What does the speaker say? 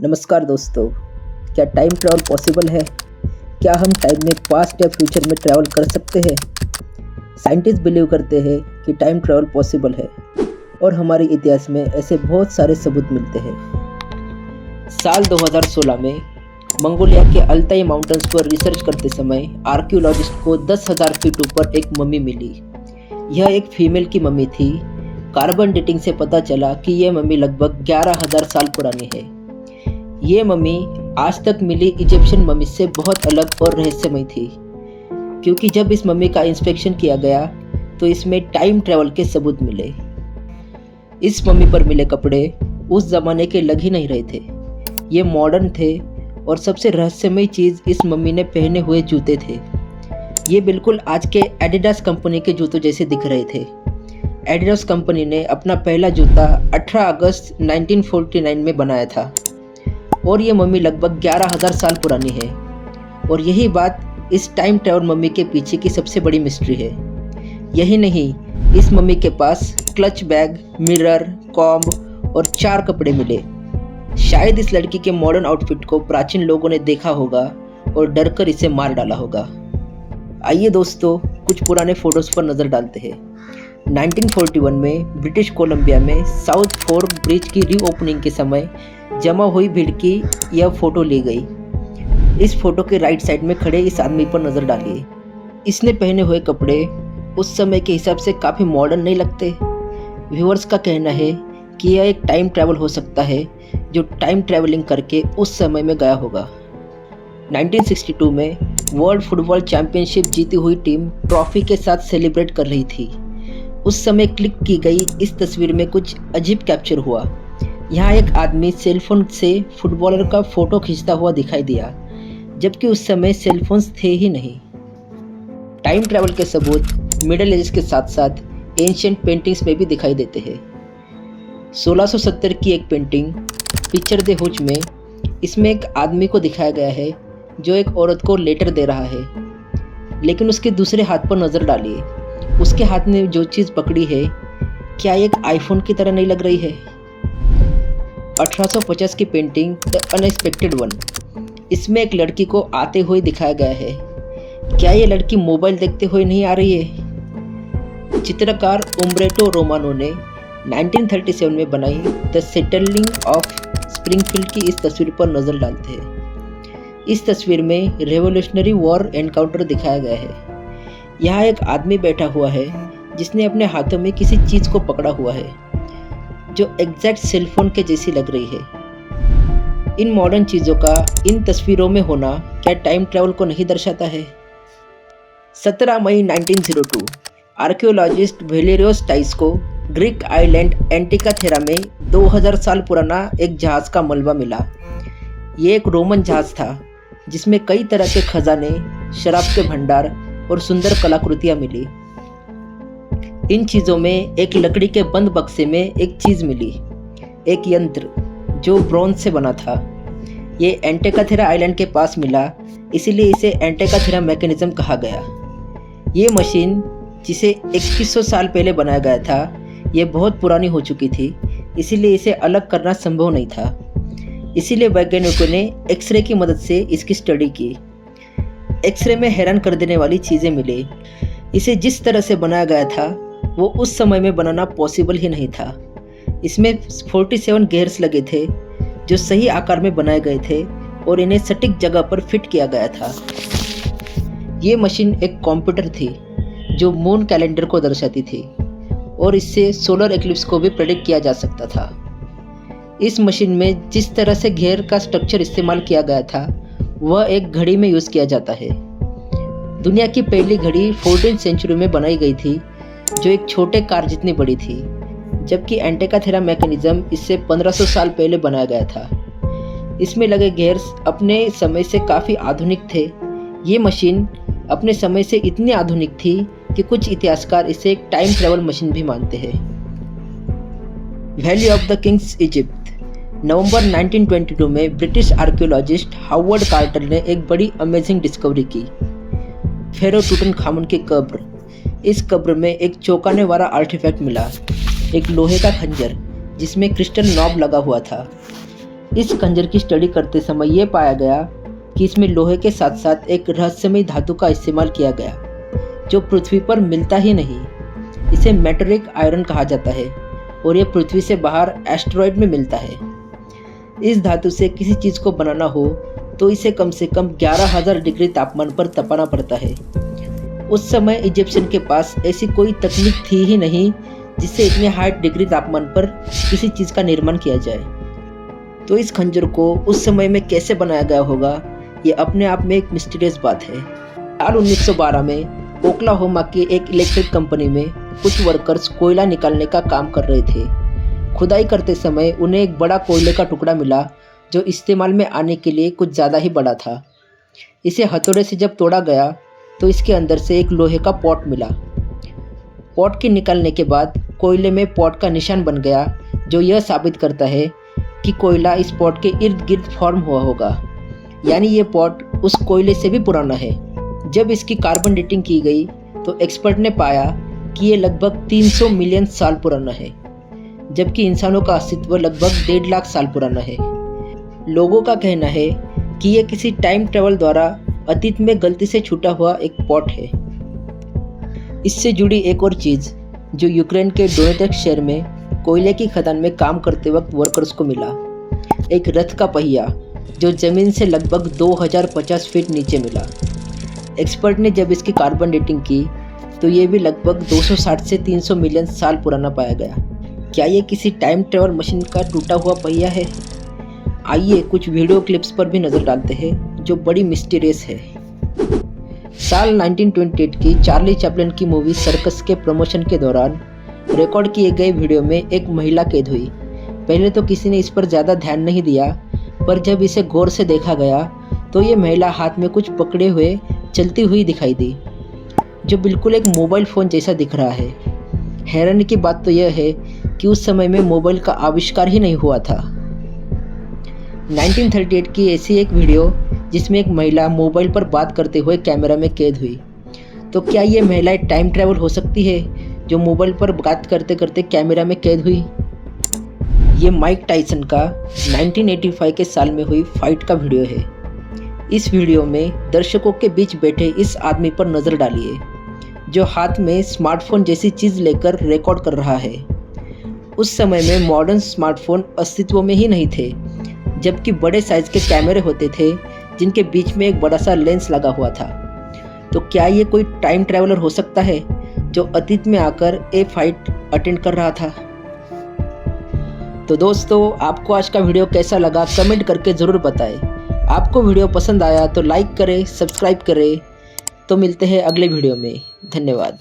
नमस्कार दोस्तों, क्या टाइम ट्रैवल पॉसिबल है? क्या हम टाइम में पास्ट या फ्यूचर में ट्रैवल कर सकते हैं? साइंटिस्ट बिलीव करते हैं कि टाइम ट्रैवल पॉसिबल है और हमारे इतिहास में ऐसे बहुत सारे सबूत मिलते हैं। साल 2016 में मंगोलिया के अल्ताई माउंटेन्स पर रिसर्च करते समय आर्कियोलॉजिस्ट को 10,000 फीट ऊपर एक मम्मी मिली। यह एक फीमेल की मम्मी थी। कार्बन डेटिंग से पता चला कि यह मम्मी लगभग 11,000 साल पुरानी है। ये मम्मी आज तक मिली इजिप्शियन मम्मी से बहुत अलग और रहस्यमय थी, क्योंकि जब इस मम्मी का इंस्पेक्शन किया गया तो इसमें टाइम ट्रैवल के सबूत मिले। इस मम्मी पर मिले कपड़े उस ज़माने के लग ही नहीं रहे थे। ये मॉडर्न थे और सबसे रहस्यमय चीज़, इस मम्मी ने पहने हुए जूते थे। ये बिल्कुल आज के एडिडास कंपनी के जूतों जैसे दिख रहे थे। एडिडास कंपनी ने अपना पहला जूता 18 अगस्त 1949 में बनाया था और ये मम्मी लगभग 11,000 साल पुरानी है। और यही बात इस टाइम ट्रैवल मम्मी के पीछे की सबसे बड़ी मिस्ट्री है। यही नहीं, इस मम्मी के पास क्लच बैग, मिरर, कॉम्ब और 4 कपड़े मिले। शायद इस लड़की के मॉडर्न आउटफिट को प्राचीन लोगों ने देखा होगा और डरकर इसे मार डाला होगा। आइए दोस्तों, कुछ पुराने फोटोज़ पर नज़र डालते हैं। 1941 में ब्रिटिश कोलंबिया में साउथ फोर्क ब्रिज की रीओपनिंग के समय जमा हुई भीड़ की यह फोटो ली गई। इस फोटो के राइट साइड में खड़े इस आदमी पर नज़र डालिए। इसने पहने हुए कपड़े उस समय के हिसाब से काफ़ी मॉडर्न नहीं लगते? व्यूअर्स का कहना है कि यह एक टाइम ट्रैवल हो सकता है जो टाइम ट्रैवलिंग करके उस समय में गया होगा। 1962 में वर्ल्ड फुटबॉल चैंपियनशिप जीती हुई टीम ट्रॉफी के साथ सेलिब्रेट कर रही थी। उस समय क्लिक की गई इस तस्वीर में कुछ अजीब कैप्चर हुआ। यहाँ एक आदमी सेलफोन से फुटबॉलर का फोटो खींचता हुआ दिखाई दिया, जबकि उस समय सेलफोन्स थे ही नहीं। टाइम ट्रैवल के सबूत मिडल एजेस के साथ साथ एंशिएंट पेंटिंग्स में भी दिखाई देते हैं। 1670 की एक पेंटिंग पिक्चर द हुज में, इसमें एक आदमी को दिखाया गया है जो एक औरत को लेटर दे रहा है, लेकिन उसके दूसरे हाथ पर नज़र डालिए। उसके हाथ में जो चीज़ पकड़ी है, क्या एक आईफोन की तरह नहीं लग रही है? 1850 की पेंटिंग द अनएक्सपेक्टेड वन, इसमें एक लड़की को आते हुए दिखाया गया है। क्या ये लड़की मोबाइल देखते हुए नहीं आ रही है? चित्रकार उम्ब्रेटो रोमानो ने 1937 में बनाई द सेटलिंग ऑफ स्प्रिंगफील्ड की इस तस्वीर पर नज़र डालते हैं। इस तस्वीर में रेवोल्यूशनरी वॉर एनकाउंटर दिखाया गया है। यहाँ एक आदमी बैठा हुआ है जिसने अपने हाथों में किसी चीज़ को पकड़ा हुआ है जो एग्जैक्ट सेलफोन के जैसी लग रही है। इन मॉडर्न चीज़ों का इन तस्वीरों में होना क्या टाइम ट्रैवल को नहीं दर्शाता है? 17 मई 1902 आर्कियोलॉजिस्ट वेलेरियोस टाइस को ग्रीक आइलैंड एंटिकाथेरा में 2000 साल पुराना एक जहाज़ का मलबा मिला। ये एक रोमन जहाज़ था जिसमें कई तरह के खजाने, शराब के भंडार और सुंदर कलाकृतियाँ मिली। इन चीज़ों में एक लकड़ी के बंद बक्से में एक चीज़ मिली, एक यंत्र जो ब्रोंज से बना था। ये एंटिकाथेरा आइलैंड के पास मिला, इसीलिए इसे एंटिकाथेरा मैकेनिज्म कहा गया। ये मशीन जिसे 2100 साल पहले बनाया गया था, ये बहुत पुरानी हो चुकी थी, इसीलिए इसे अलग करना संभव नहीं था। इसीलिए वैज्ञानिकों ने एक्सरे की मदद से इसकी स्टडी की। एक्सरे में हैरान कर देने वाली चीज़ें मिली। इसे जिस तरह से बनाया गया था वो उस समय में बनाना पॉसिबल ही नहीं था। इसमें 47 गेयर्स लगे थे जो सही आकार में बनाए गए थे और इन्हें सटीक जगह पर फिट किया गया था। ये मशीन एक कंप्यूटर थी जो मून कैलेंडर को दर्शाती थी और इससे सोलर एक्लिप्स को भी प्रेडिक्ट किया जा सकता था। इस मशीन में जिस तरह से गियर का स्ट्रक्चर इस्तेमाल किया गया था वह एक घड़ी में यूज़ किया जाता है। दुनिया की पहली घड़ी 14वीं सेंचुरी में बनाई गई थी जो एक छोटे कार जितनी बड़ी थी, जबकि एंटिकाथेरा मैकेनिज्म इससे 1500 साल पहले बनाया गया था। इसमें लगे गियर्स अपने समय से काफ़ी आधुनिक थे। ये मशीन अपने समय से इतनी आधुनिक थी कि कुछ इतिहासकार इसे एक टाइम ट्रैवल मशीन भी मानते हैं। Valley of the Kings Egypt, November 1922 में ब्रिटिश आर्कियोलॉजिस्ट हावर्ड कार्टर ने एक बड़ी अमेजिंग डिस्कवरी की। फेरो टूटनखामुन की कब्र। इस कब्र में एक चौंकाने वाला आर्टिफैक्ट मिला, एक लोहे का खंजर जिसमें क्रिस्टल नॉब लगा हुआ था। इस खंजर की स्टडी करते समय ये पाया गया कि इसमें लोहे के साथ साथ एक रहस्यमयी धातु का इस्तेमाल किया गया जो पृथ्वी पर मिलता ही नहीं। इसे मेटेलिक आयरन कहा जाता है और ये पृथ्वी से बाहर एस्टेरॉयड में मिलता है। इस धातु से किसी चीज़ को बनाना हो तो इसे कम से कम 11,000 डिग्री तापमान पर तपाना पड़ता है। उस समय इजिप्शियन के पास ऐसी कोई तकनीक थी ही नहीं जिससे इतने हाई डिग्री तापमान पर किसी चीज़ का निर्माण किया जाए। तो इस खंजर को उस समय में कैसे बनाया गया होगा, ये अपने आप में एक मिस्टीरियस बात है। साल 1912 में ओक्लाहोमा की एक इलेक्ट्रिक कंपनी में कुछ वर्कर्स कोयला निकालने का काम कर रहे थे। खुदाई करते समय उन्हें एक बड़ा कोयले का टुकड़ा मिला जो इस्तेमाल में आने के लिए कुछ ज़्यादा ही बड़ा था। इसे हथौड़े से जब तोड़ा गया तो इसके अंदर से एक लोहे का पॉट मिला। पॉट के निकालने के बाद कोयले में पॉट का निशान बन गया जो यह साबित करता है कि कोयला इस पॉट के इर्द गिर्द फॉर्म हुआ होगा, यानी ये पॉट उस कोयले से भी पुराना है। जब इसकी कार्बन डेटिंग की गई तो एक्सपर्ट ने पाया कि ये लगभग 300 मिलियन साल पुराना है, जबकि इंसानों का अस्तित्व लगभग 1.5 लाख साल पुराना है। लोगों का कहना है कि ये किसी टाइम ट्रेवल द्वारा अतीत में गलती से छूटा हुआ एक पॉट है। इससे जुड़ी एक और चीज़ जो यूक्रेन के डोनेट्स्क शहर में कोयले की खदान में काम करते वक्त वर्कर्स को मिला, एक रथ का पहिया जो ज़मीन से लगभग 2050 फीट नीचे मिला। एक्सपर्ट ने जब इसकी कार्बन डेटिंग की तो ये भी लगभग 260 से 300 मिलियन साल पुराना पाया गया। क्या ये किसी टाइम ट्रेवल मशीन का टूटा हुआ पहिया है? आइए कुछ वीडियो क्लिप्स पर भी नज़र डालते हैं जो बड़ी मिस्टीरियस है। साल 1928 की चार्ली चैपलिन की मूवी सर्कस के प्रमोशन के दौरान रिकॉर्ड किए गए वीडियो में एक महिला कैद हुई। पहले तो किसी ने इस पर ज़्यादा ध्यान नहीं दिया, पर जब इसे गौर से देखा गया तो ये महिला हाथ में कुछ पकड़े हुए चलती हुई दिखाई दी, जो बिल्कुल एक मोबाइल फ़ोन जैसा दिख रहा है। हैरानी की बात तो यह है कि उस समय में मोबाइल का आविष्कार ही नहीं हुआ था। 1938 की ऐसी एक वीडियो जिसमें एक महिला मोबाइल पर बात करते हुए कैमरा में कैद हुई। तो क्या ये महिला टाइम ट्रैवल हो सकती है जो मोबाइल पर बात करते करते कैमरा में कैद हुई? ये माइक टायसन का 1985 के साल में हुई फाइट का वीडियो है। इस वीडियो में दर्शकों के बीच बैठे इस आदमी पर नज़र डालिए जो हाथ में स्मार्टफोन जैसी चीज़ लेकर रिकॉर्ड कर रहा है। उस समय में मॉडर्न स्मार्टफोन अस्तित्व में ही नहीं थे, जबकि बड़े साइज़ के कैमरे होते थे जिनके बीच में एक बड़ा सा लेंस लगा हुआ था। तो क्या ये कोई टाइम ट्रैवलर हो सकता है जो अतीत में आकर ये फाइट अटेंड कर रहा था? तो दोस्तों, आपको आज का वीडियो कैसा लगा कमेंट करके ज़रूर बताएं। आपको वीडियो पसंद आया तो लाइक करें, सब्सक्राइब करें। तो मिलते हैं अगले वीडियो में। धन्यवाद।